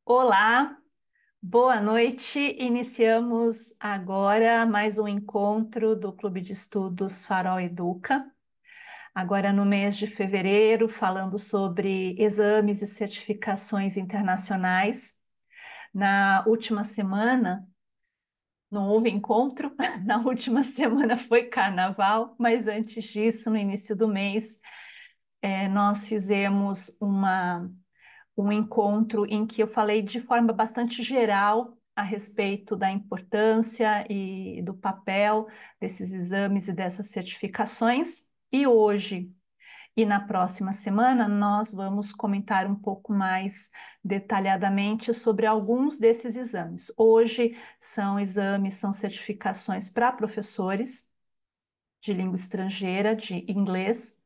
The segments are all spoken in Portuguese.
Olá, boa noite. Iniciamos agora mais um encontro do Clube de Estudos Farol Educa. Agora no mês de fevereiro, falando sobre exames e certificações internacionais. Na última semana, não houve encontro, na última semana foi carnaval, mas antes disso, no início do mês, nós fizemos um encontro em que eu falei de forma bastante geral a respeito da importância e do papel desses exames e dessas certificações. E hoje e na próxima semana nós vamos comentar um pouco mais detalhadamente sobre alguns desses exames. Hoje são exames, são certificações para professores de língua estrangeira, de inglês,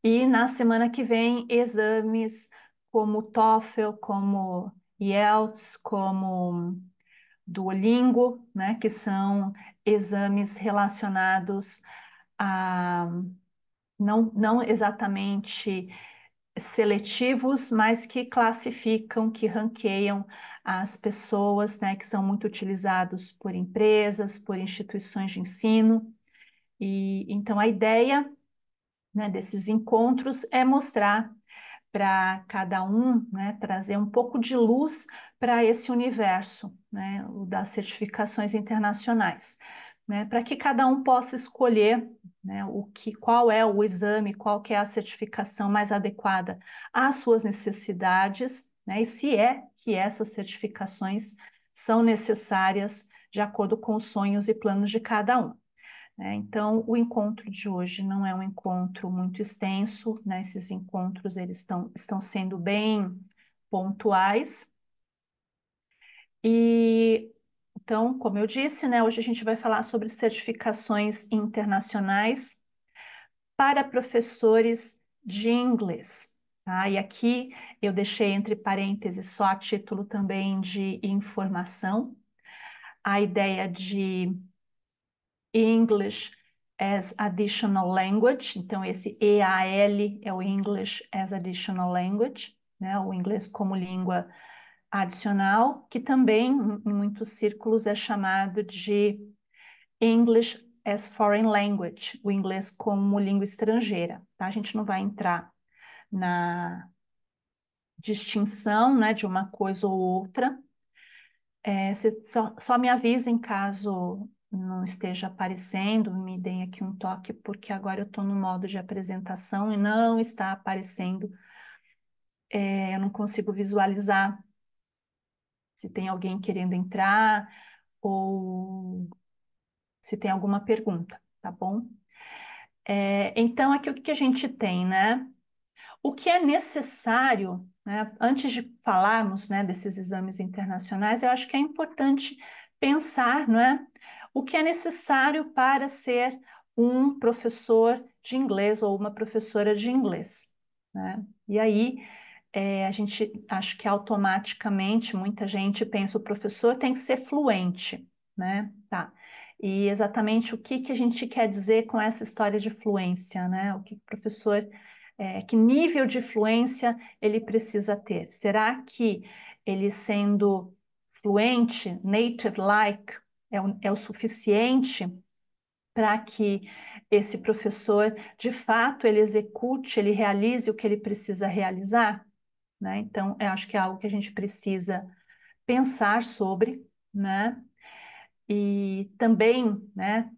e na semana que vem, exames como TOEFL, como IELTS, como Duolingo, né, que são exames relacionados a não exatamente seletivos, mas que classificam, que ranqueiam as pessoas, né, que são muito utilizados por empresas, por instituições de ensino. E então a ideia, né, desses encontros é mostrar para cada um, né, trazer um pouco de luz para esse universo, né, o das certificações internacionais, né, para que cada um possa escolher, né, qual é o exame, qual que é a certificação mais adequada às suas necessidades, né, e se é que essas certificações são necessárias de acordo com os sonhos e planos de cada um. Então, o encontro de hoje não é um encontro muito extenso, né? Esses encontros eles estão sendo bem pontuais. E então, como eu disse, né, hoje a gente vai falar sobre certificações internacionais para professores de inglês. Tá? E aqui eu deixei entre parênteses só a título também de informação, a ideia de English as Additional Language, então esse EAL é o English as Additional Language, né, o inglês como língua adicional, que também em muitos círculos é chamado de English as Foreign Language, o inglês como língua estrangeira, tá? A gente não vai entrar na distinção, né, de uma coisa ou outra. Você só me avisem caso não esteja aparecendo, me deem aqui um toque, porque agora eu estou no modo de apresentação e não está aparecendo. Eu não consigo visualizar se tem alguém querendo entrar ou se tem alguma pergunta, tá bom? Então, aqui o que a gente tem, né? O que é necessário, né, antes de falarmos, né, desses exames internacionais, eu acho que é importante pensar, não é, o que é necessário para ser um professor de inglês ou uma professora de inglês, né? E aí a gente acho que automaticamente muita gente pensa o professor tem que ser fluente, né? Tá. E exatamente o que a gente quer dizer com essa história de fluência, né? O que o professor que nível de fluência ele precisa ter? Será que ele sendo fluente, native-like, é o suficiente para que esse professor, de fato, ele execute, ele realize o que ele precisa realizar? Né? Então, eu acho que é algo que a gente precisa pensar sobre, né? E também, né,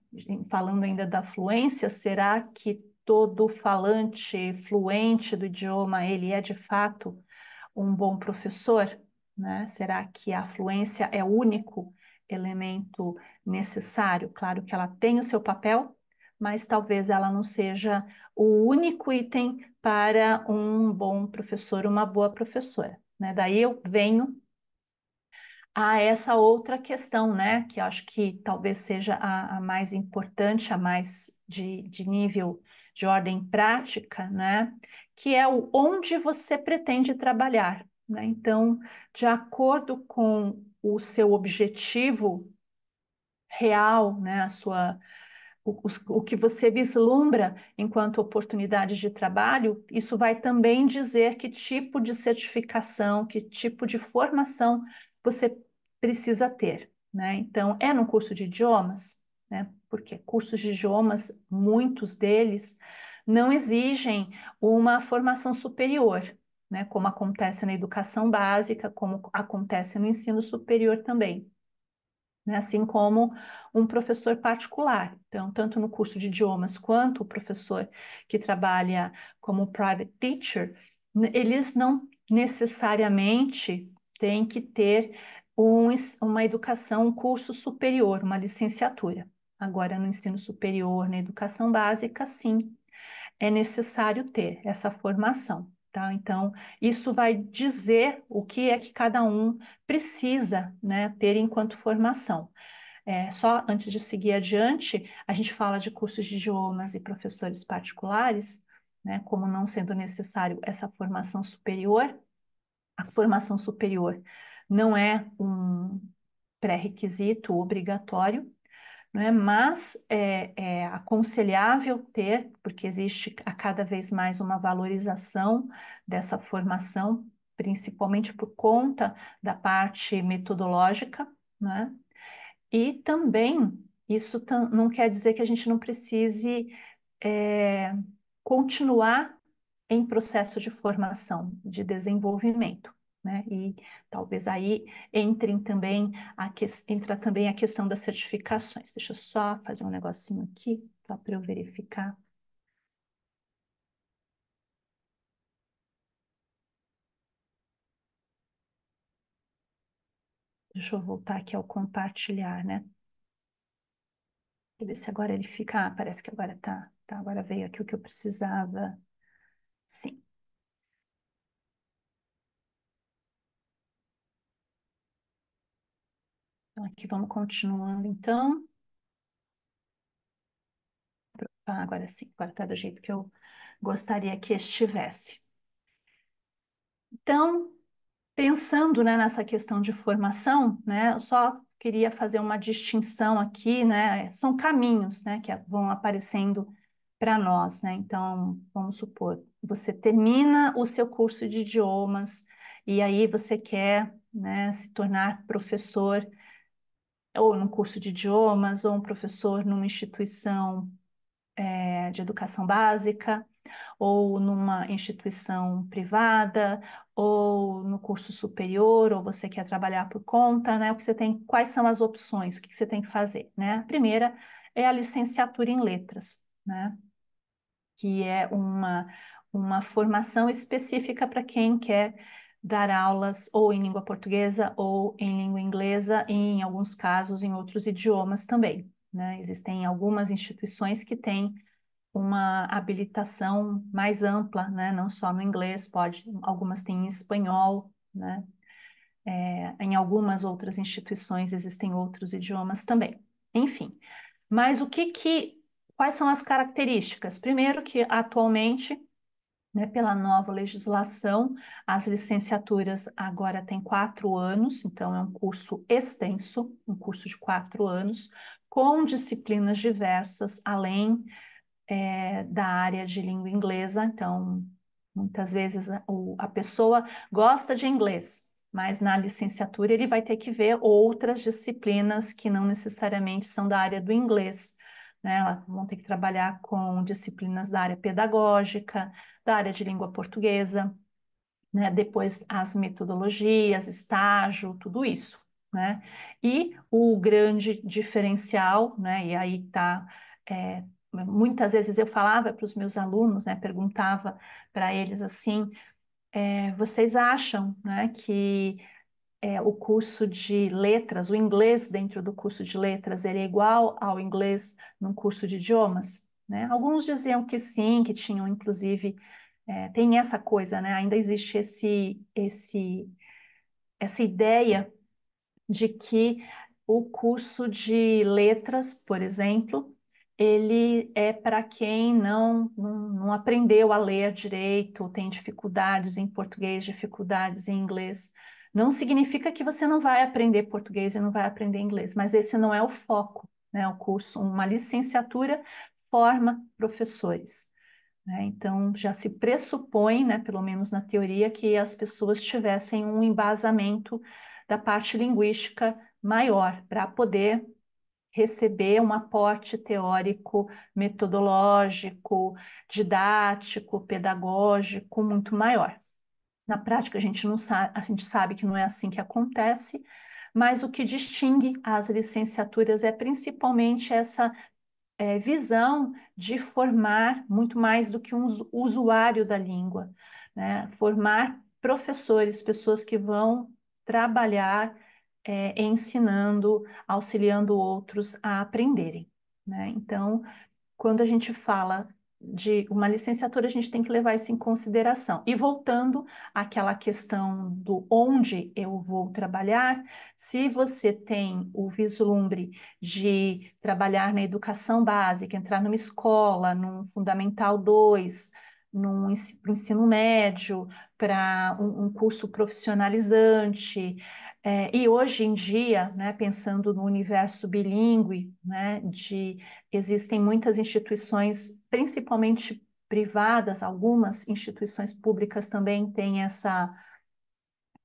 falando ainda da fluência, será que todo falante fluente do idioma, ele é de fato um bom professor, né? Será que a fluência é o único elemento necessário? Claro que ela tem o seu papel, mas talvez ela não seja o único item para um bom professor, uma boa professora, né? Daí eu venho a essa outra questão, né, que eu acho que talvez seja a mais importante, a mais de nível de ordem prática, né, que é o onde você pretende trabalhar, né? Então, de acordo com o seu objetivo real, né, o que você vislumbra enquanto oportunidade de trabalho, isso vai também dizer que tipo de certificação, que tipo de formação você precisa ter, né? Então, é no curso de idiomas, né? Porque cursos de idiomas, muitos deles, não exigem uma formação superior, né? Como acontece na educação básica, como acontece no ensino superior também, né? Assim como um professor particular. Então, tanto no curso de idiomas quanto o professor que trabalha como private teacher, eles não necessariamente têm que ter uma educação, um curso superior, uma licenciatura. Agora, no ensino superior, na educação básica, sim, é necessário ter essa formação. Tá? Então, isso vai dizer o que é que cada um precisa, né, ter enquanto formação. Só antes de seguir adiante, a gente fala de cursos de idiomas e professores particulares, né, como não sendo necessário essa formação superior. A formação superior não é um pré-requisito obrigatório, né? Mas é aconselhável ter, porque existe a cada vez mais uma valorização dessa formação, principalmente por conta da parte metodológica, né? E também isso não quer dizer que a gente não precise é, continuar em processo de formação, de desenvolvimento, né? E talvez aí entra também a questão das certificações. Deixa eu só fazer um negocinho aqui, só para eu verificar. Deixa eu voltar aqui ao compartilhar, né? Deixa eu ver se agora ele fica. Ah, parece que agora tá. Agora veio aqui o que eu precisava. Sim. Então, aqui vamos continuando, então. Ah, agora sim, agora está do jeito que eu gostaria que estivesse. Então, pensando, né, nessa questão de formação, né, eu só queria fazer uma distinção aqui, né, são caminhos, né, que vão aparecendo para nós, né, então, vamos supor, você termina o seu curso de idiomas e aí você quer, né, se tornar professor ou num curso de idiomas ou um professor numa instituição de educação básica, ou numa instituição privada, ou no curso superior, ou você quer trabalhar por conta, né? O que você tem, quais são as opções, o que você tem que fazer, né? A primeira é a licenciatura em letras, né? Que é uma formação específica para quem quer dar aulas ou em língua portuguesa ou em língua inglesa e, em alguns casos, em outros idiomas também, né? Existem algumas instituições que têm uma habilitação mais ampla, né? Não só no inglês, algumas têm em espanhol, né? Em algumas outras instituições existem outros idiomas também. Enfim, mas quais são as características? Primeiro que atualmente, né, pela nova legislação, as licenciaturas agora têm 4 anos, então é um curso extenso, um curso de 4 anos, com disciplinas diversas, além da área de língua inglesa, então muitas vezes a pessoa gosta de inglês, mas na licenciatura ele vai ter que ver outras disciplinas que não necessariamente são da área do inglês, né? Elas vão ter que trabalhar com disciplinas da área pedagógica, da área de língua portuguesa, né? Depois as metodologias, estágio, tudo isso, né? E o grande diferencial, né? E aí tá, muitas vezes eu falava para os meus alunos, né? Perguntava para eles assim, vocês acham, né? Que o curso de letras, o inglês dentro do curso de letras, ele é igual ao inglês num curso de idiomas? Né? Alguns diziam que sim, que tinham inclusive tem essa coisa, né? Ainda existe essa ideia de que o curso de letras, por exemplo, ele é para quem não aprendeu a ler direito, tem dificuldades em português, dificuldades em inglês. Não significa que você não vai aprender português e não vai aprender inglês, mas esse não é o foco, né? O curso, uma licenciatura forma professores, né? Então, já se pressupõe, né, pelo menos na teoria, que as pessoas tivessem um embasamento da parte linguística maior para poder receber um aporte teórico, metodológico, didático, pedagógico muito maior. Na prática, a gente não sabe, a gente sabe que não é assim que acontece, mas o que distingue as licenciaturas é principalmente essa visão de formar muito mais do que um usuário da língua, né? Formar professores, pessoas que vão trabalhar ensinando, auxiliando outros a aprenderem, né? Então, quando a gente fala de uma licenciatura, a gente tem que levar isso em consideração. E voltando àquela questão do onde eu vou trabalhar, se você tem o vislumbre de trabalhar na educação básica, entrar numa escola, num Fundamental 2, num ensino médio, para um curso profissionalizante, e hoje em dia, né, pensando no universo bilíngue, né, existem muitas instituições, principalmente privadas, algumas instituições públicas também têm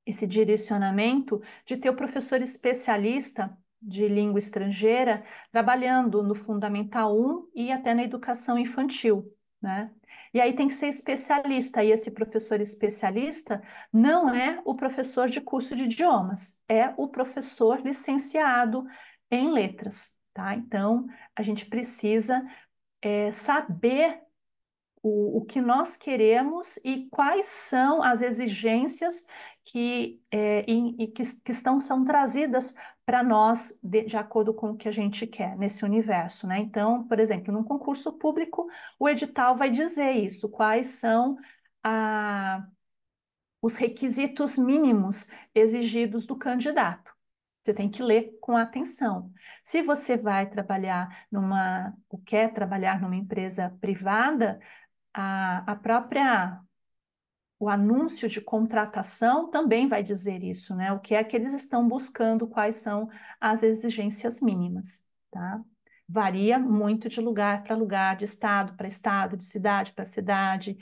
esse direcionamento de ter o professor especialista de língua estrangeira trabalhando no Fundamental 1 e até na educação infantil, né? E aí tem que ser especialista, e esse professor especialista não é o professor de curso de idiomas, é o professor licenciado em letras, tá? Então, a gente precisa saber o que nós queremos e quais são as exigências que são trazidas para nós de acordo com o que a gente quer nesse universo, né? Então, por exemplo, num concurso público, o edital vai dizer isso, quais são a, os requisitos mínimos exigidos do candidato. Você tem que ler com atenção. Se você vai trabalhar ou quer trabalhar numa empresa privada, a própria, o anúncio de contratação também vai dizer isso, né? O que é que eles estão buscando, quais são as exigências mínimas, tá? Varia muito de lugar para lugar, de estado para estado, de cidade para cidade,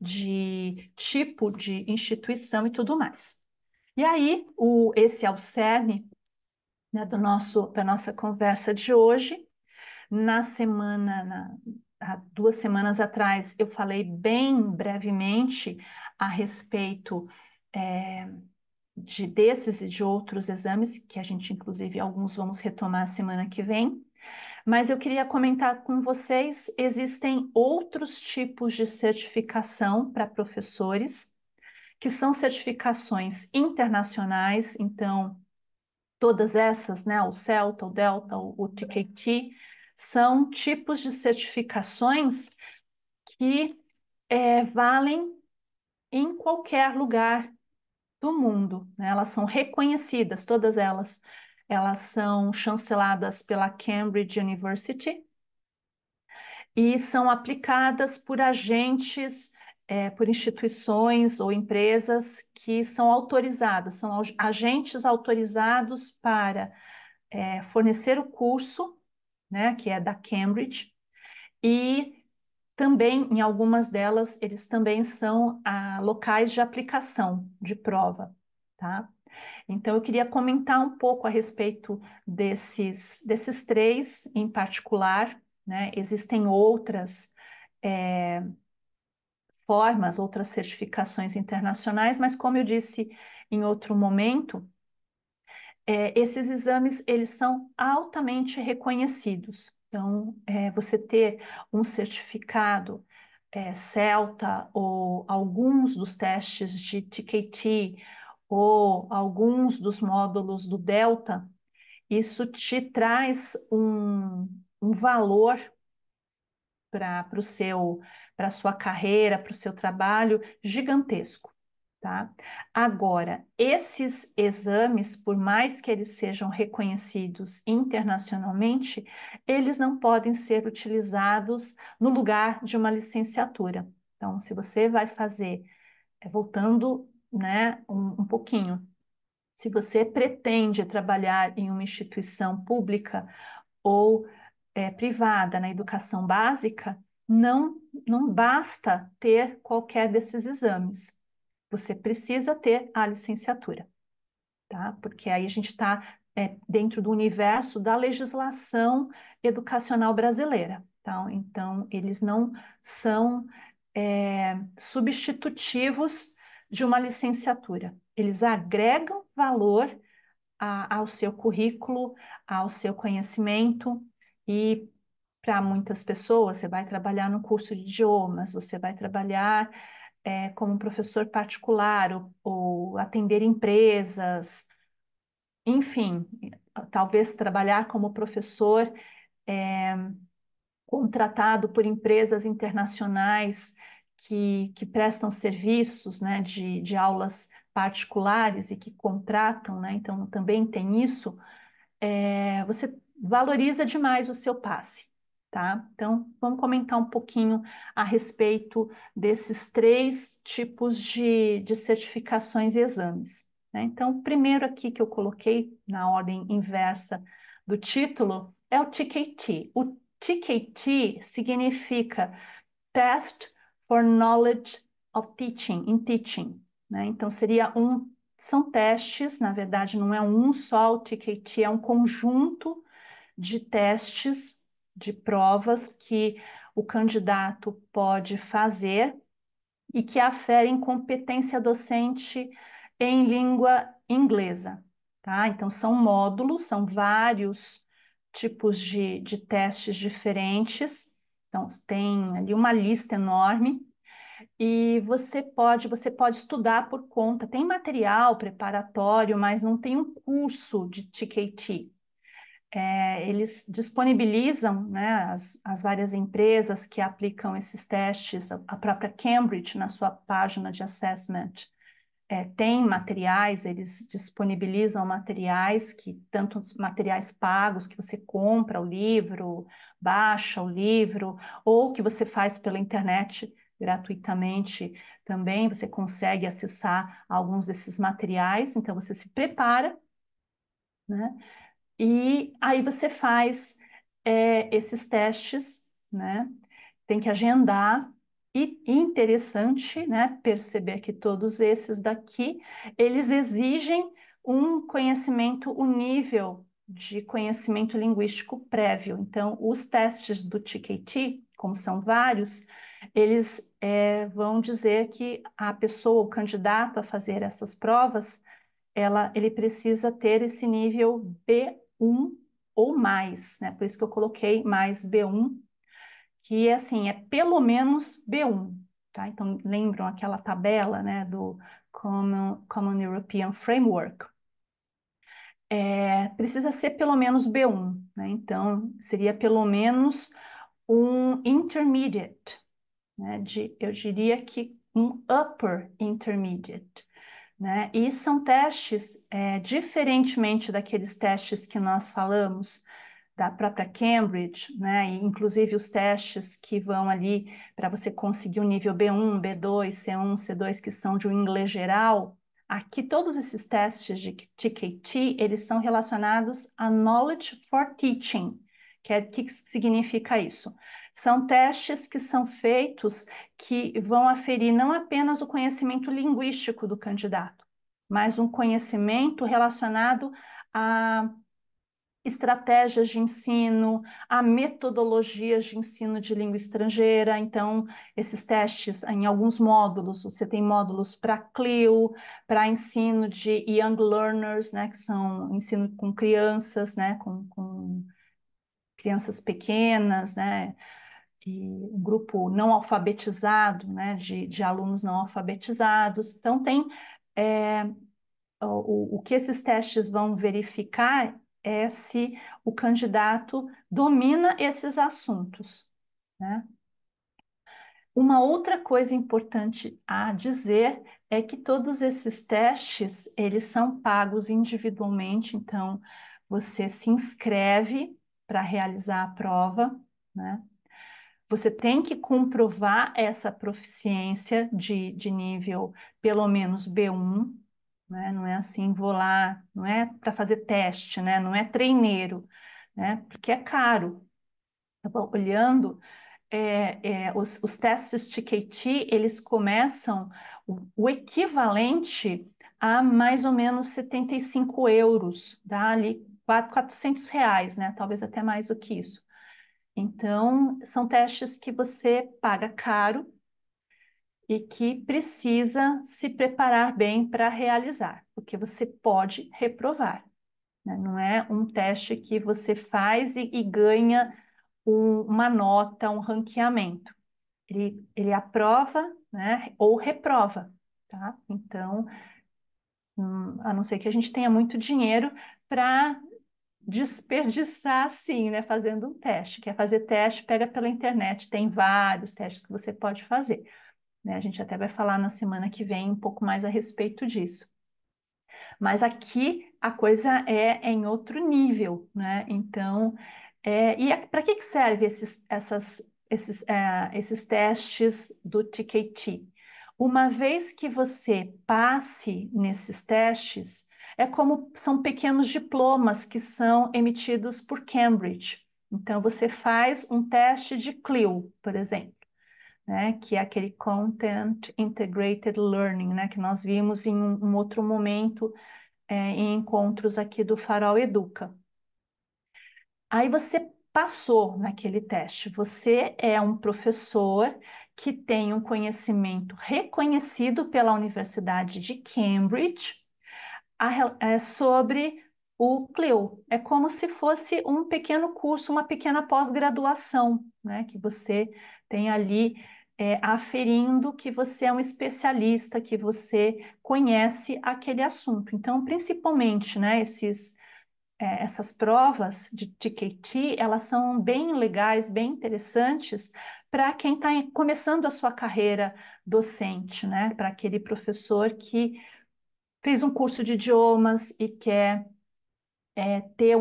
de tipo de instituição e tudo mais. E aí, esse é o cerne, né, da nossa conversa de hoje. Há 2 semanas atrás, eu falei bem brevemente a respeito desses e de outros exames, que a gente, inclusive, alguns vamos retomar semana que vem. Mas eu queria comentar com vocês, existem outros tipos de certificação para professores, que são certificações internacionais, então todas essas, né, o CELTA, o Delta, o TKT, são tipos de certificações que valem em qualquer lugar do mundo, né? Elas são reconhecidas, todas elas. Elas são chanceladas pela Cambridge University e são aplicadas por agentes, por instituições ou empresas que são autorizadas, são agentes autorizados para fornecer o curso, né, que é da Cambridge, e também, em algumas delas, eles também são locais de aplicação de prova, tá? Então, eu queria comentar um pouco a respeito desses três em particular, né? Existem outras formas, outras certificações internacionais, mas como eu disse em outro momento, esses exames, eles são altamente reconhecidos. Então, você ter um certificado CELTA ou alguns dos testes de TKT ou alguns dos módulos do Delta, isso te traz um valor para a sua carreira, para o seu trabalho gigantesco, tá? Agora, esses exames, por mais que eles sejam reconhecidos internacionalmente, eles não podem ser utilizados no lugar de uma licenciatura. Então, se você vai fazer, voltando, né, um pouquinho, se você pretende trabalhar em uma instituição pública ou privada na educação básica, não basta ter qualquer desses exames. Você precisa ter a licenciatura, tá? Porque aí a gente está dentro do universo da legislação educacional brasileira, tá? Então, eles não são substitutivos de uma licenciatura. Eles agregam valor ao seu currículo, ao seu conhecimento e para muitas pessoas, você vai trabalhar no curso de idiomas, você vai trabalhar como professor particular ou atender empresas, enfim, talvez trabalhar como professor contratado por empresas internacionais que prestam serviços, né, de aulas particulares e que contratam, né, então também tem isso. Você valoriza demais o seu passe, tá? Então, vamos comentar um pouquinho a respeito desses três tipos de certificações e exames, né? Então, o primeiro aqui que eu coloquei na ordem inversa do título é o TKT. O TKT significa Test for Knowledge of Teaching, in Teaching, né? Então, são testes, na verdade, não é um só o TKT, é um conjunto de testes, de provas que o candidato pode fazer e que aferem competência docente em língua inglesa, tá? Então, são módulos, são vários tipos de testes diferentes. Então, tem ali uma lista enorme e você pode estudar por conta. Tem material preparatório, mas não tem um curso de TKT. Eles disponibilizam, né, as várias empresas que aplicam esses testes, a própria Cambridge, na sua página de assessment, tem materiais, eles disponibilizam materiais, tanto os materiais pagos, que você compra o livro, baixa o livro, ou que você faz pela internet gratuitamente também, você consegue acessar alguns desses materiais, então você se prepara, né? E aí você faz esses testes, né? Tem que agendar. E interessante, né, perceber que todos esses daqui, eles exigem um conhecimento, um nível de conhecimento linguístico prévio. Então, os testes do TKT, como são vários, eles vão dizer que a pessoa, o candidato a fazer essas provas, ele precisa ter esse nível B1 ou mais, né? Por isso que eu coloquei mais B1, que assim, é pelo menos B1, tá? Então, lembram aquela tabela, né, do Common European Framework? Precisa ser pelo menos B1, né? Então, seria pelo menos um intermediate, né? Eu diria que um upper intermediate, né? E são testes, diferentemente daqueles testes que nós falamos, da própria Cambridge, né? E inclusive os testes que vão ali para você conseguir o nível B1, B2, C1, C2, que são de um inglês geral. Aqui, todos esses testes de TKT, eles são relacionados a Knowledge for Teaching, que significa isso? São testes que são feitos que vão aferir não apenas o conhecimento linguístico do candidato, mas um conhecimento relacionado a estratégias de ensino, a metodologias de ensino de língua estrangeira. Então, esses testes, em alguns módulos, você tem módulos para CLIL, para ensino de Young Learners, né, que são ensino com crianças, né, com crianças pequenas, né, e um grupo não alfabetizado, né, de alunos não alfabetizados. Então, o que esses testes vão verificar é se o candidato domina esses assuntos, né? Uma outra coisa importante a dizer é que todos esses testes, eles são pagos individualmente, então você se inscreve para realizar a prova, né? Você tem que comprovar essa proficiência de nível pelo menos B1, né? Não é assim, vou lá, não é para fazer teste, né? Não é treineiro. né? Porque é caro. Eu vou olhando, os testes TKT, eles começam o equivalente a mais ou menos 75 euros, dá ali R$ 400, né? Talvez até mais do que isso. Então, são testes que você paga caro e que precisa se preparar bem para realizar, porque você pode reprovar, né? Não é um teste que você faz e ganha uma nota, um ranqueamento. Ele aprova, né, ou reprova, tá? Então, a não ser que a gente tenha muito dinheiro para desperdiçar assim, né, fazendo um teste. Quer fazer teste, pega pela internet, tem vários testes que você pode fazer, né? A gente até vai falar na semana que vem um pouco mais a respeito disso. Mas aqui a coisa é em outro nível, né? Então, para que serve esses testes do TKT? Uma vez que você passe nesses testes, é como são pequenos diplomas que são emitidos por Cambridge. Então, você faz um teste de CLIL, por exemplo, né, que é aquele Content Integrated Learning, né, que nós vimos em um outro momento em encontros aqui do Farol Educa. Aí você passou naquele teste, você é um professor que tem um conhecimento reconhecido pela Universidade de Cambridge sobre o CLIL. É como se fosse um pequeno curso, uma pequena pós-graduação, né, que você tem ali aferindo que você é um especialista, que você conhece aquele assunto. Então, principalmente, né, essas provas de TKT, elas são bem legais, bem interessantes para quem está começando a sua carreira docente, né, para aquele professor que fez um curso de idiomas e quer ter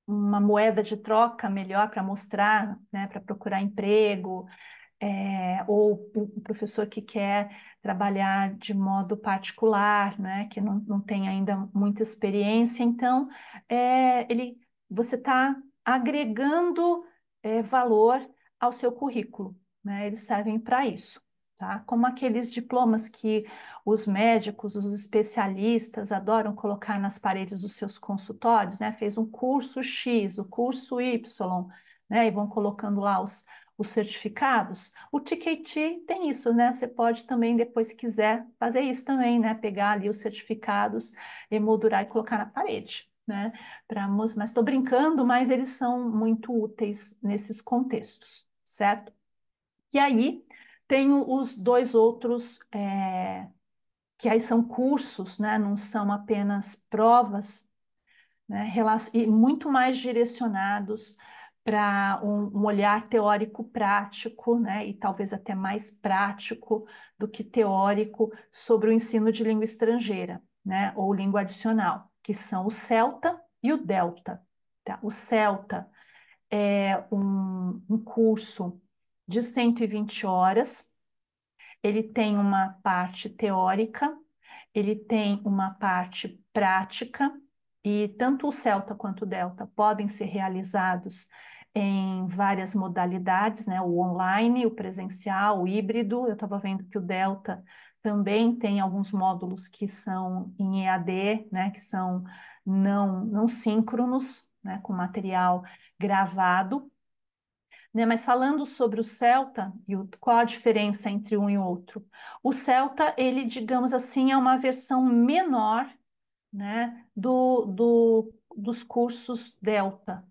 uma moeda de troca melhor para mostrar, né, para procurar emprego, ou o professor que quer trabalhar de modo particular, né, que não tem ainda muita experiência. Então, você está agregando valor ao seu currículo, né? Eles servem para isso. Tá? Como aqueles diplomas que os médicos, os especialistas adoram colocar nas paredes dos seus consultórios, né? Fez um curso X, o curso Y, né? E vão colocando lá os certificados. O TKT tem isso, né? Você pode também, depois, se quiser, fazer isso também, né? Pegar ali os certificados, emoldurar e colocar na parede, né? Mas estou brincando, mas eles são muito úteis nesses contextos, certo? E aí tenho os dois outros, que aí são cursos, né? Não são apenas provas, né, e muito mais direcionados para um olhar teórico prático, né, e talvez até mais prático do que teórico sobre o ensino de língua estrangeira, né, ou língua adicional, que são o CELTA e o DELTA. Tá? O CELTA é um curso de 120 horas, ele tem uma parte teórica, ele tem uma parte prática, e tanto o Celta quanto o Delta podem ser realizados em várias modalidades, né? O online, o presencial, o híbrido. Eu estava vendo que o Delta também tem alguns módulos que são em EAD, né? Que são não síncronos, né? Com material gravado. Né? Mas falando sobre o Celta e qual a diferença entre um e outro? O Celta, ele, digamos assim, é uma versão menor, né, dos cursos Delta.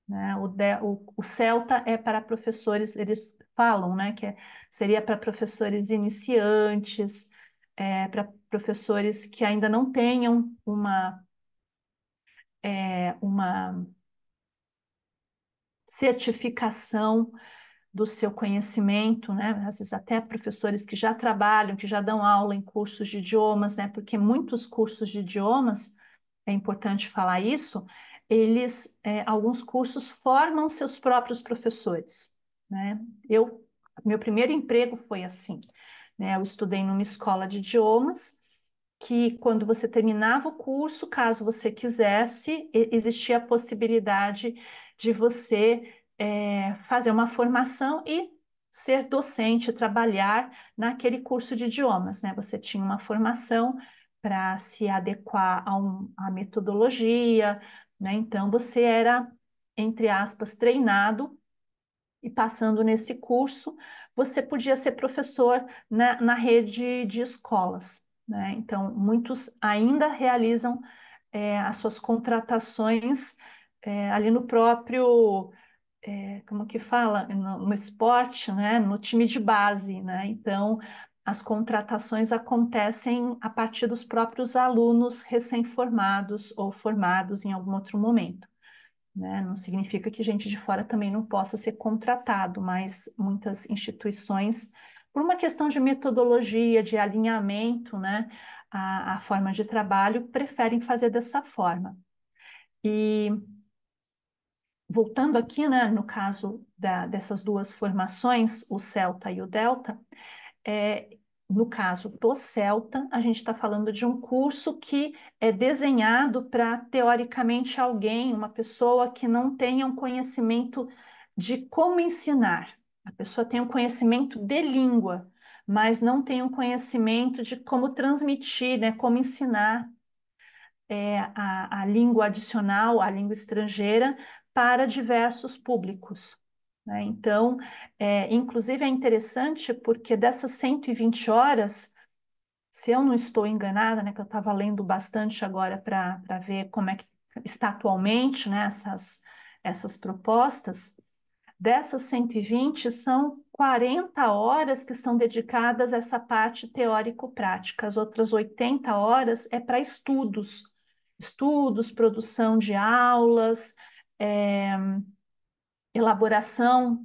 Né? O Celta é para professores, eles falam, né, que seria para professores iniciantes, para professores que ainda não tenham uma certificação do seu conhecimento, né? Às vezes até professores que já trabalham, que já dão aula em cursos de idiomas, né? Porque muitos cursos de idiomas, é importante falar isso, alguns cursos formam seus próprios professores, né? Meu primeiro emprego foi assim, né? Eu estudei numa escola de idiomas que quando você terminava o curso, caso você quisesse, existia a possibilidade de você fazer uma formação e ser docente, trabalhar naquele curso de idiomas, né? Você tinha uma formação para se adequar à metodologia, né? Então você era, entre aspas, treinado e passando nesse curso, você podia ser professor na rede de escolas, né? Então, muitos ainda realizam as suas contratações ali no próprio, como que fala? No esporte, né? No time de base, né? Então, as contratações acontecem a partir dos próprios alunos recém-formados ou formados em algum outro momento, né? Não significa que gente de fora também não possa ser contratado, mas muitas instituições, por uma questão de metodologia, de alinhamento, né, a forma de trabalho, preferem fazer dessa forma. E voltando aqui, né, no caso dessas duas formações, o Celta e o Delta, é, no caso do Celta, a gente está falando de um curso que é desenhado para, teoricamente, alguém, uma pessoa que não tenha um conhecimento de como ensinar. A pessoa tem um conhecimento de língua, mas não tem um conhecimento de como transmitir, né, como ensinar a língua adicional, a língua estrangeira, para diversos públicos, né? Então, inclusive é interessante porque dessas 120 horas, se eu não estou enganada, né, que eu estava lendo bastante agora para ver como é que está atualmente, né, essas propostas, dessas 120 são 40 horas que são dedicadas a essa parte teórico-prática, as outras 80 horas é para estudos, estudos, produção de aulas, é, elaboração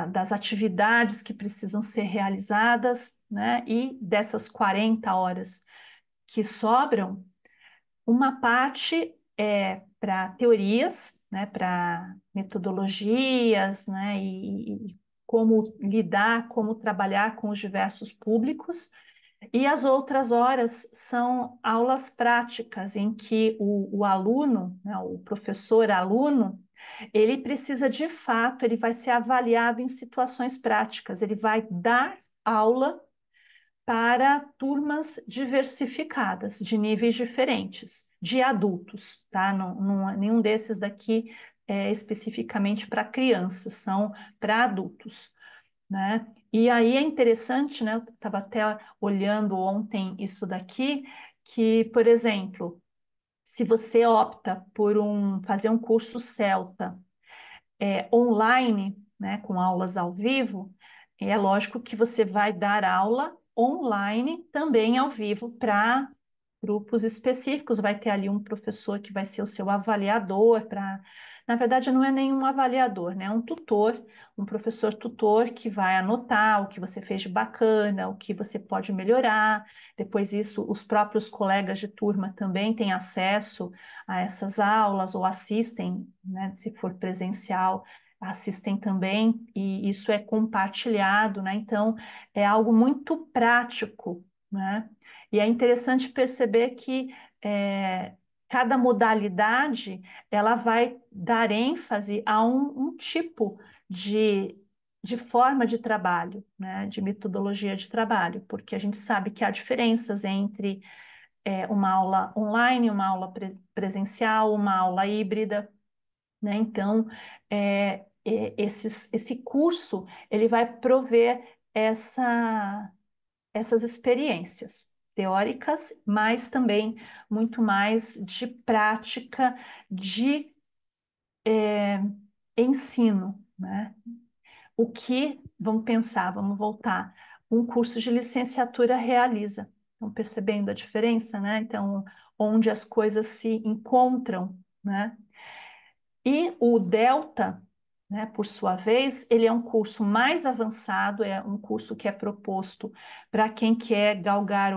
das atividades que precisam ser realizadas, né? E dessas 40 horas que sobram, uma parte é para teorias, né? Para metodologias, né? E como lidar, como trabalhar com os diversos públicos. E as outras horas são aulas práticas, em que o aluno, né, o professor-aluno, ele precisa de fato, ele vai ser avaliado em situações práticas, ele vai dar aula para turmas diversificadas, de níveis diferentes, de adultos, tá? Nenhum desses daqui é especificamente para crianças, são para adultos, né? E aí é interessante, né? Eu estava até olhando ontem isso daqui, que, por exemplo, se você opta por fazer um curso Celta online, né, com aulas ao vivo, é lógico que você vai dar aula online também ao vivo para grupos específicos, vai ter ali um professor que vai ser o seu avaliador para, na verdade não é nenhum avaliador, né? É um tutor, um professor tutor que vai anotar o que você fez de bacana, o que você pode melhorar. Depois isso, os próprios colegas de turma também têm acesso a essas aulas ou assistem, né? Se for presencial, assistem também e isso é compartilhado, né? Então é algo muito prático, né? E é interessante perceber que cada modalidade ela vai dar ênfase a um tipo de forma de trabalho, né, de metodologia de trabalho, porque a gente sabe que há diferenças entre uma aula online, uma aula presencial, uma aula híbrida, né? Então, esse curso ele vai prover essas experiências teóricas, mas também muito mais de prática de ensino, né? O que, vamos pensar, vamos voltar, um curso de licenciatura realiza. Estão percebendo a diferença, né? Então, onde as coisas se encontram, né? E o Delta, né, por sua vez, ele é um curso mais avançado, é um curso que é proposto para quem quer galgar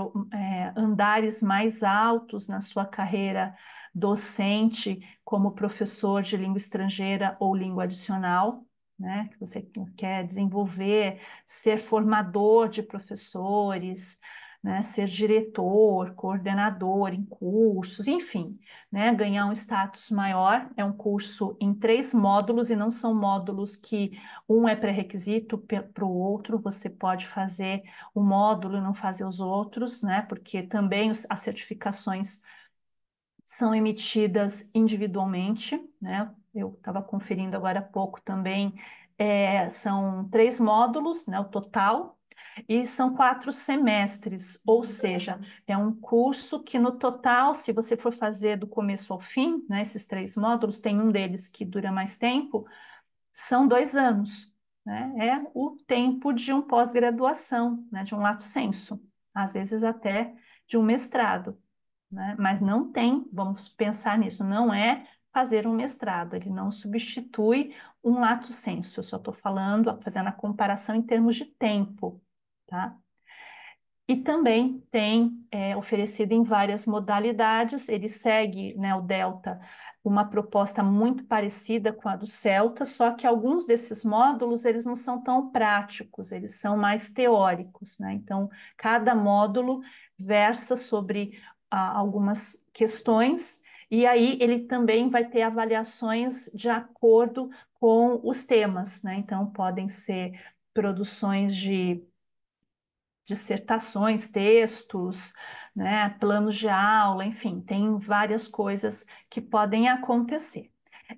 andares mais altos na sua carreira docente, como professor de língua estrangeira ou língua adicional, né, que você quer desenvolver, ser formador de professores, né, ser diretor, coordenador em cursos, enfim, né, ganhar um status maior. É um curso em 3 módulos e não são módulos que um é pré-requisito para o outro, você pode fazer um módulo e não fazer os outros, né, porque também as certificações são emitidas individualmente, né? Eu estava conferindo agora há pouco também, são 3 módulos, né, o total, e são 4 semestres, ou seja, é um curso que no total, se você for fazer do começo ao fim, né, esses 3 módulos, tem um deles que dura mais tempo, são 2 anos, né? É o tempo de um pós-graduação, né, de um lato sensu, às vezes até de um mestrado, né? Mas não tem, vamos pensar nisso, não é fazer um mestrado, ele não substitui um lato sensu, eu só estou falando, fazendo a comparação em termos de tempo, tá? E também tem oferecido em várias modalidades, ele segue, né, o Delta, uma proposta muito parecida com a do Celta, só que alguns desses módulos, eles não são tão práticos, eles são mais teóricos, né? Então, cada módulo versa sobre algumas questões, e aí ele também vai ter avaliações de acordo com os temas, né? Então, podem ser produções de dissertações, textos, né, planos de aula, enfim, tem várias coisas que podem acontecer.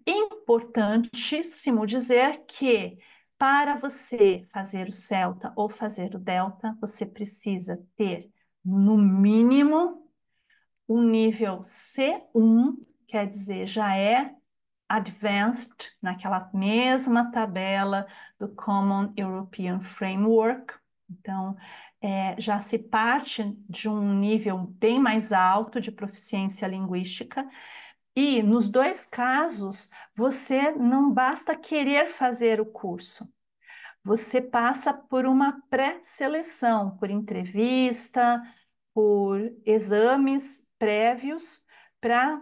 Importantíssimo dizer que para você fazer o Celta ou fazer o Delta, você precisa ter, no mínimo, um nível C1, quer dizer, já é advanced naquela mesma tabela do Common European Framework. Então, já se parte de um nível bem mais alto de proficiência linguística. E nos 2 casos, você não basta querer fazer o curso, você passa por uma pré-seleção, por entrevista, por exames prévios, para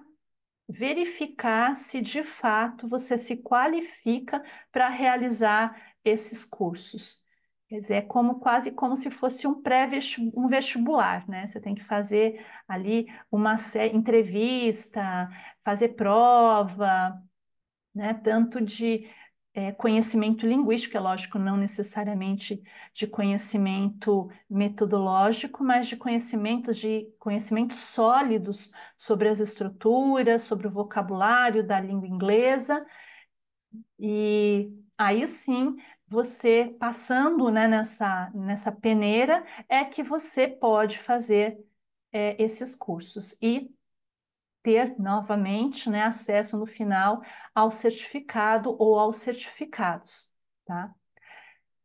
verificar se de fato você se qualifica para realizar esses cursos. Quer dizer, é quase como se fosse um vestibular, né? Você tem que fazer ali uma entrevista, fazer prova, né? Tanto de conhecimento linguístico, é lógico, não necessariamente de conhecimento metodológico, mas de conhecimentos sólidos sobre as estruturas, sobre o vocabulário da língua inglesa, e aí sim, você passando, né, nessa peneira, é que você pode fazer esses cursos e ter novamente, né, acesso no final ao certificado ou aos certificados, tá?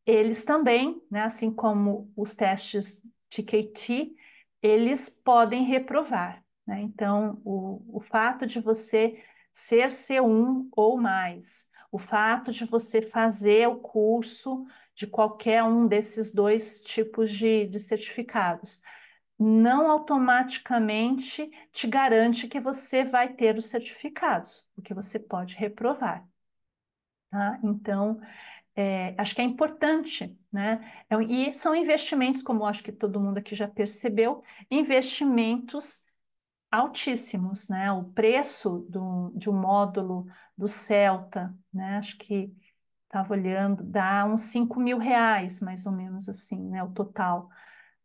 Eles também, né, assim como os testes TKT, eles podem reprovar, né? Então, o fato de você ser C1 ou mais, o fato de você fazer o curso de qualquer um desses 2 tipos de certificados, não automaticamente te garante que você vai ter os certificados, porque você pode reprovar, tá? Então, acho que é importante, né? E são investimentos, como acho que todo mundo aqui já percebeu, investimentos altíssimos, né? O preço de um módulo do Celta, né? Acho que estava olhando, dá uns R$ 5.000, mais ou menos assim, né? O total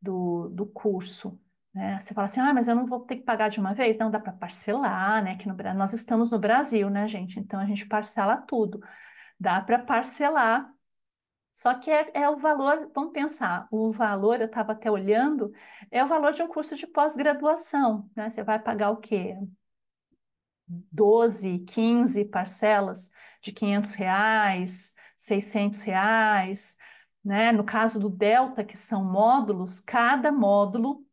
do curso. Né? Você fala assim, mas eu não vou ter que pagar de uma vez? Não, dá para parcelar, né? Que nós estamos no Brasil, né, gente? Então a gente parcela tudo. Dá para parcelar. Só que é o valor, vamos pensar, o valor, eu estava até olhando, é o valor de um curso de pós-graduação, né? Você vai pagar o quê? 12, 15 parcelas de R$ 500, R$ 600, né? No caso do Delta, que são módulos, cada módulo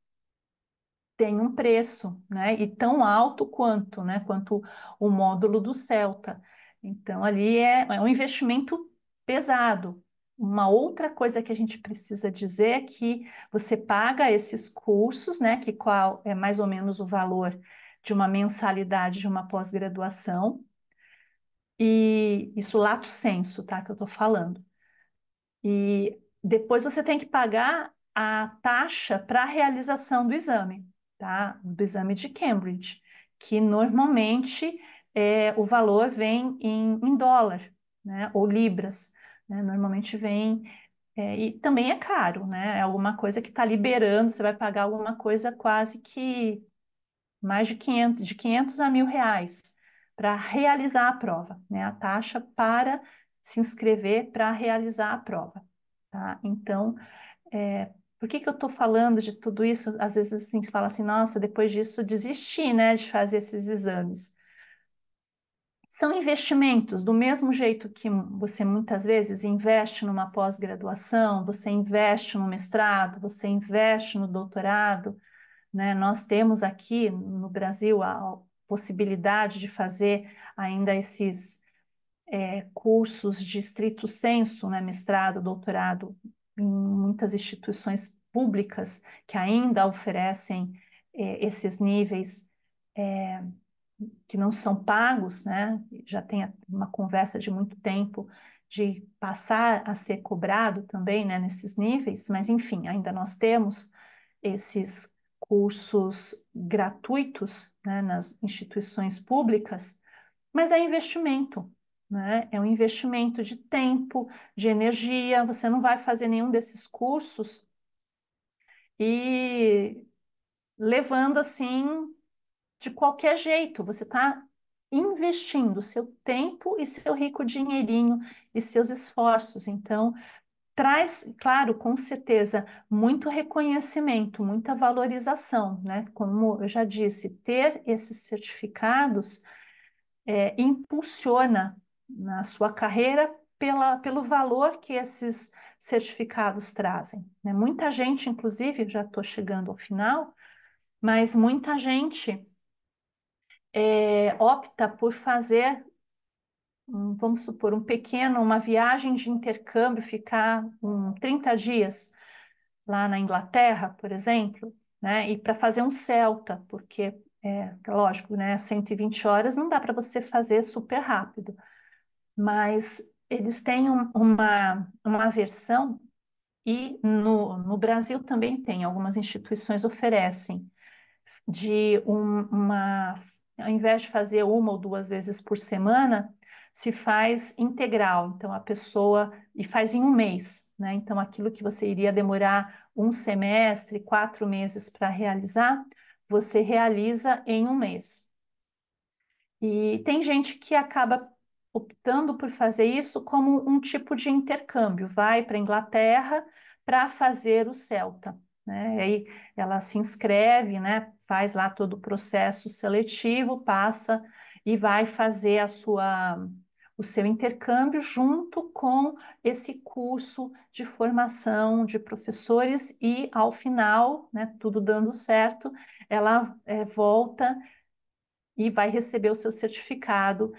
tem um preço, né? E tão alto quanto, né? Quanto o módulo do Celta. Então, ali é um investimento pesado. Uma outra coisa que a gente precisa dizer é que você paga esses cursos, né? Que qual é mais ou menos o valor de uma mensalidade de uma pós-graduação, e isso lato sensu, tá? Que eu tô falando. E depois você tem que pagar a taxa para a realização do exame, tá? Do exame de Cambridge, que normalmente o valor vem em dólar, né? Ou libras, né? Normalmente vem, e também é caro, né? É alguma coisa que está liberando, você vai pagar alguma coisa quase que mais de 500 a 1.000 reais para realizar a prova, né? A taxa para se inscrever para realizar a prova, tá? Então, por que que eu estou falando de tudo isso? Às vezes assim, se fala assim, nossa, depois disso desisti, né, de fazer esses exames. São investimentos, do mesmo jeito que você muitas vezes investe numa pós-graduação, você investe no mestrado, você investe no doutorado, né? Nós temos aqui no Brasil a possibilidade de fazer ainda esses cursos de estrito sensu, né? Mestrado, doutorado, em muitas instituições públicas que ainda oferecem esses níveis que não são pagos, né? Já tem uma conversa de muito tempo de passar a ser cobrado também, né, nesses níveis, mas enfim, ainda nós temos esses cursos gratuitos, né, nas instituições públicas, mas é investimento, né? É um investimento de tempo, de energia. Você não vai fazer nenhum desses cursos e levando assim de qualquer jeito. Você está investindo seu tempo e seu rico dinheirinho e seus esforços. Então, traz, claro, com certeza, muito reconhecimento, muita valorização, né? Como eu já disse, ter esses certificados impulsiona na sua carreira pelo valor que esses certificados trazem, né? Muita gente, inclusive, já estou chegando ao final, mas muita gente opta por fazer, vamos supor, uma viagem de intercâmbio, ficar 30 dias lá na Inglaterra, por exemplo, né? E para fazer um Celta, porque, lógico, né? 120 horas não dá para você fazer super rápido, mas eles têm uma versão, e no Brasil também tem, algumas instituições oferecem ao invés de fazer uma ou duas vezes por semana, se faz integral. Então, a pessoa, e faz em um mês, né? Então, aquilo que você iria demorar um semestre, 4 meses para realizar, você realiza em um mês. E tem gente que acaba optando por fazer isso como um tipo de intercâmbio, vai para a Inglaterra para fazer o Celta, né? E aí ela se inscreve, né? Faz lá todo o processo seletivo, passa e vai fazer o seu intercâmbio junto com esse curso de formação de professores e ao final, né, tudo dando certo, ela volta e vai receber o seu certificado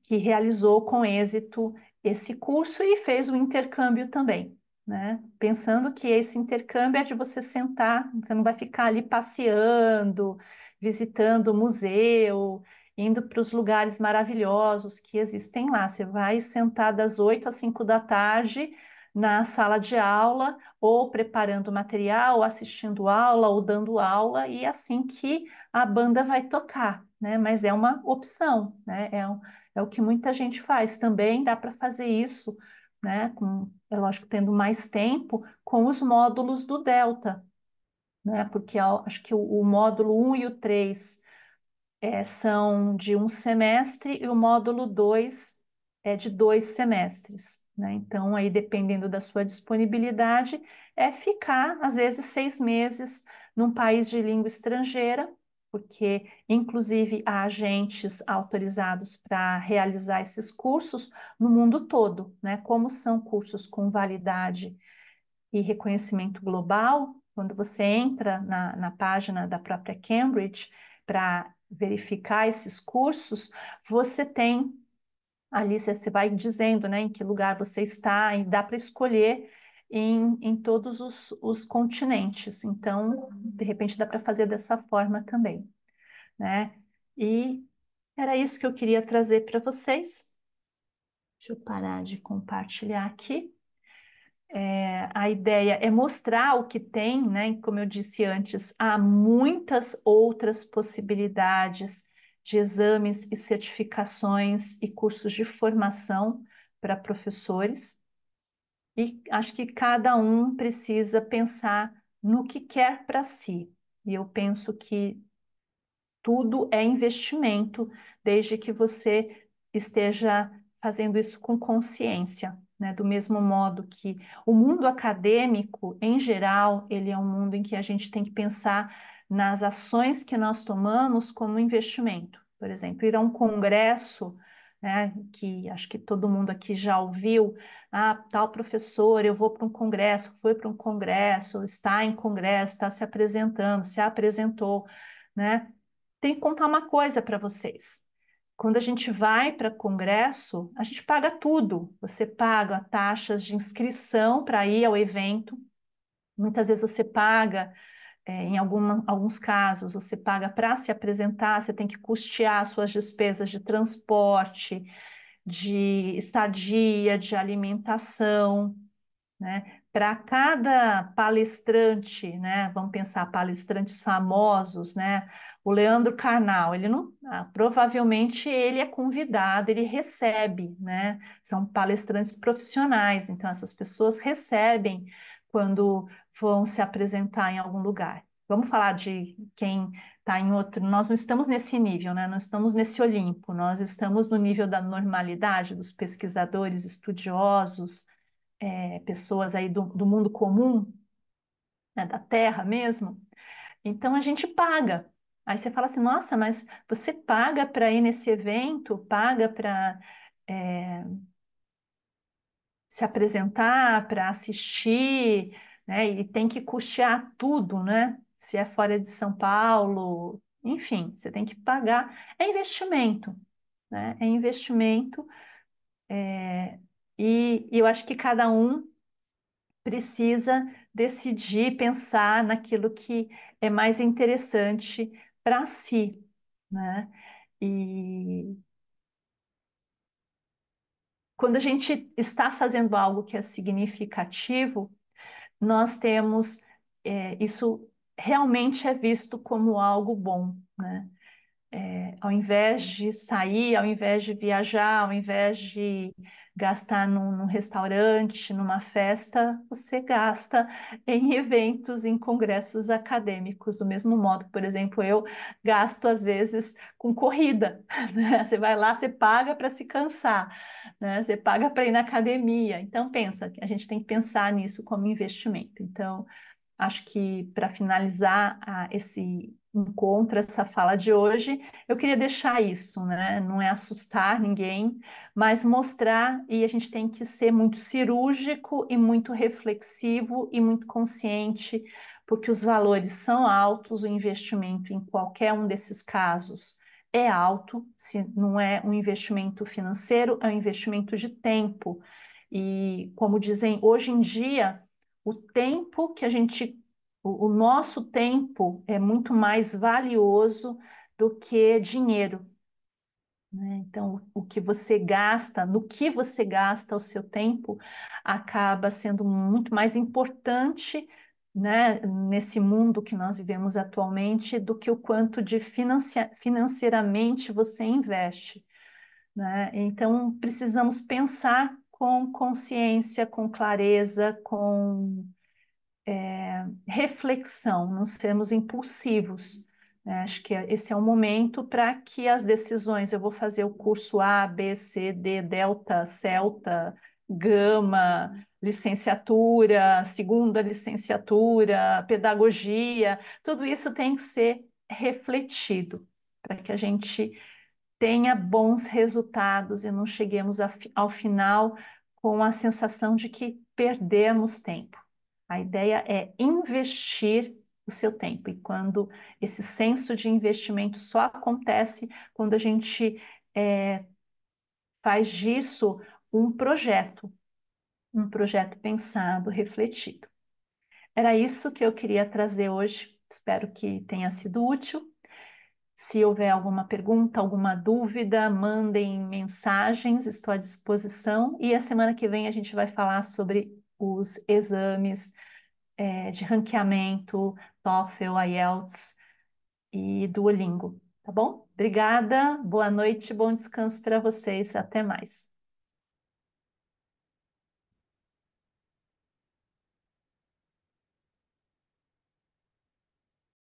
que realizou com êxito esse curso e fez o intercâmbio também, né? Pensando que esse intercâmbio é de você sentar, você não vai ficar ali passeando, visitando o museu, indo para os lugares maravilhosos que existem lá. Você vai sentar das 8 às 5 da tarde na sala de aula, ou preparando material, ou assistindo aula, ou dando aula, e é assim que a banda vai tocar, né? Mas é uma opção, né? É o que muita gente faz. Também dá para fazer isso, né? É lógico, tendo mais tempo, com os módulos do Delta, né? Porque acho que o módulo 1 e o 3 são de um semestre e o módulo 2 é de 2 semestres, né? Então, aí, dependendo da sua disponibilidade, ficar, às vezes, 6 meses num país de língua estrangeira, porque, inclusive, há agentes autorizados para realizar esses cursos no mundo todo, né? Como são cursos com validade e reconhecimento global, quando você entra na página da própria Cambridge para verificar esses cursos, você tem ali, você vai dizendo, né, em que lugar você está, e dá para escolher em todos os continentes. Então, de repente, dá para fazer dessa forma também, né? E era isso que eu queria trazer para vocês. Deixa eu parar de compartilhar aqui. A ideia é mostrar o que tem, né? Como eu disse antes, há muitas outras possibilidades de exames e certificações e cursos de formação para professores, e acho que cada um precisa pensar no que quer para si. E eu penso que tudo é investimento, desde que você esteja fazendo isso com consciência, né? Do mesmo modo que o mundo acadêmico, em geral, ele é um mundo em que a gente tem que pensar nas ações que nós tomamos como investimento. Por exemplo, ir a um congresso, né, que acho que todo mundo aqui já ouviu, tal professor, eu vou para um congresso, foi para um congresso, está em congresso, está se apresentando, se apresentou, né? Tem que contar uma coisa para vocês. Quando a gente vai para congresso, a gente paga tudo. Você paga taxas de inscrição para ir ao evento. Muitas vezes você paga, em alguns casos, você paga para se apresentar, você tem que custear suas despesas de transporte, de estadia, de alimentação, né? Para cada palestrante, né? Vamos pensar palestrantes famosos, né? O Leandro Carnal, ele não, provavelmente ele é convidado, ele recebe, né? São palestrantes profissionais, então essas pessoas recebem quando vão se apresentar em algum lugar. Vamos falar de quem está em outro. Nós não estamos nesse nível, né? Nós estamos nesse Olimpo, nós estamos no nível da normalidade dos pesquisadores, estudiosos, pessoas aí do mundo comum, né, da terra mesmo, então a gente paga. Aí você fala assim, nossa, mas você paga para ir nesse evento, paga para se apresentar, para assistir, né? E tem que custear tudo, né? Se é fora de São Paulo, enfim, você tem que pagar. É investimento, né? É investimento, e eu acho que cada um precisa decidir, pensar naquilo que é mais interessante para si, né? E quando a gente está fazendo algo que é significativo, nós temos, isso realmente é visto como algo bom, né? Ao invés de sair, ao invés de viajar, ao invés de gastar num restaurante, numa festa, você gasta em eventos, em congressos acadêmicos. Do mesmo modo, por exemplo, eu gasto às vezes com corrida, né? Você vai lá, você paga para se cansar, né? Você paga para ir na academia. Então, pensa, a gente tem que pensar nisso como investimento. Então, acho que para finalizar esse encontro, essa fala de hoje, eu queria deixar isso, né? Não é assustar ninguém, mas mostrar, e a gente tem que ser muito cirúrgico e muito reflexivo e muito consciente, porque os valores são altos, o investimento em qualquer um desses casos é alto, se não é um investimento financeiro, é um investimento de tempo. E como dizem, hoje em dia, o tempo que a gente, o nosso tempo é muito mais valioso do que dinheiro, né? Então, o que você gasta, no que você gasta o seu tempo, acaba sendo muito mais importante, né, nesse mundo que nós vivemos atualmente, do que o quanto de financeiramente você investe, né? Então, precisamos pensar com consciência, com clareza, com reflexão, não sermos impulsivos, né? Acho que esse é o momento para que as decisões, eu vou fazer o curso A, B, C, D, Delta, Celta, Gama, licenciatura, segunda licenciatura, pedagogia, tudo isso tem que ser refletido para que a gente tenha bons resultados e não cheguemos ao final com a sensação de que perdemos tempo. A ideia é investir o seu tempo, e quando esse senso de investimento só acontece quando a gente faz disso um projeto pensado, refletido. Era isso que eu queria trazer hoje. Espero que tenha sido útil. Se houver alguma pergunta, alguma dúvida, mandem mensagens, estou à disposição. E a semana que vem a gente vai falar sobre os exames de ranqueamento, TOEFL, IELTS e Duolingo, tá bom? Obrigada, boa noite, bom descanso para vocês, até mais.